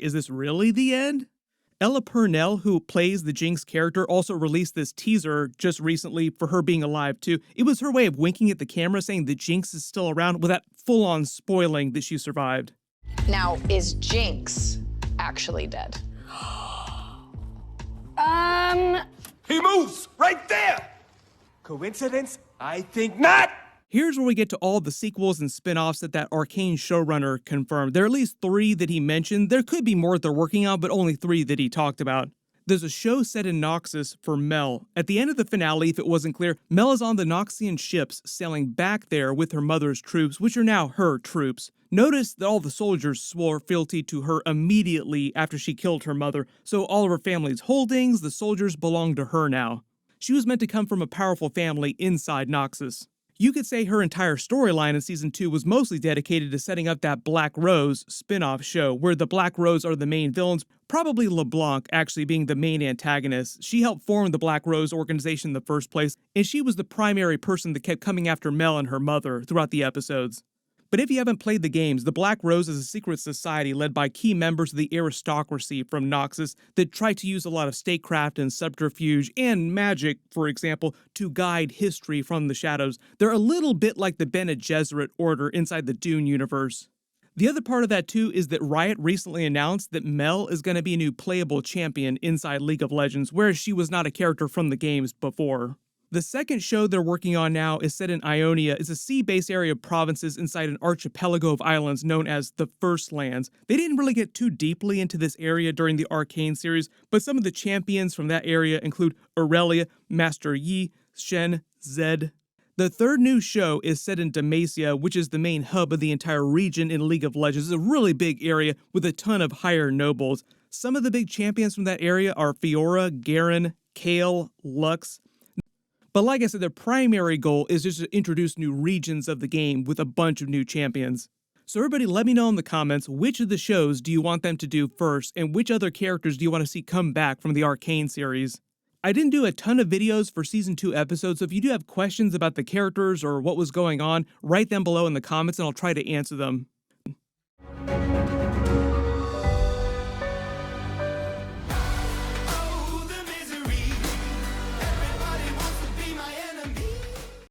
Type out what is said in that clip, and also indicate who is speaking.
Speaker 1: Is this really the end? Ella Purnell, who plays the Jinx character, also released this teaser just recently for her being alive too. It was her way of winking at the camera saying that Jinx is still around without full-on spoiling that she survived.
Speaker 2: Now, is Jinx actually dead?
Speaker 3: He moves right there! Coincidence? I think not!
Speaker 1: Here's where we get to all the sequels and spin-offs that Arcane showrunner confirmed. There are at least 3 that he mentioned. There could be more that they're working on, but only 3 that he talked about. There's a show set in Noxus for Mel. At the end of the finale, if it wasn't clear, Mel is on the Noxian ships sailing back there with her mother's troops, which are now her troops. Notice that all the soldiers swore fealty to her immediately after she killed her mother, so all of her family's holdings, the soldiers, belong to her now. She was meant to come from a powerful family inside Noxus. You could say her entire storyline in Season 2 was mostly dedicated to setting up that Black Rose spin-off show, where the Black Rose are the main villains, probably LeBlanc actually being the main antagonist. She helped form the Black Rose organization in the first place, and she was the primary person that kept coming after Mel and her mother throughout the episodes. But if you haven't played the games, the Black Rose is a secret society led by key members of the aristocracy from Noxus that try to use a lot of statecraft and subterfuge and magic, for example, to guide history from the shadows. They're a little bit like the Bene Gesserit order inside the Dune universe. The other part of that too is that Riot recently announced that Mel is going to be a new playable champion inside League of Legends, whereas she was not a character from the games before. The second show they're working on now is set in Ionia. It's a sea-based area of provinces inside an archipelago of islands known as the First Lands. They didn't really get too deeply into this area during the Arcane series, but some of the champions from that area include Aurelia, Master Yi, Shen, Zed. The third new show is set in Demacia, which is the main hub of the entire region in League of Legends. It's a really big area with a ton of higher nobles. Some of the big champions from that area are Fiora, Garen, Kayle, Lux. But like I said, their primary goal is just to introduce new regions of the game with a bunch of new champions. So everybody let me know in the comments, which of the shows do you want them to do first, and which other characters do you want to see come back from the Arcane series? I didn't do a ton of videos for Season 2 episodes, so if you do have questions about the characters or what was going on, write them below in the comments and I'll try to answer them.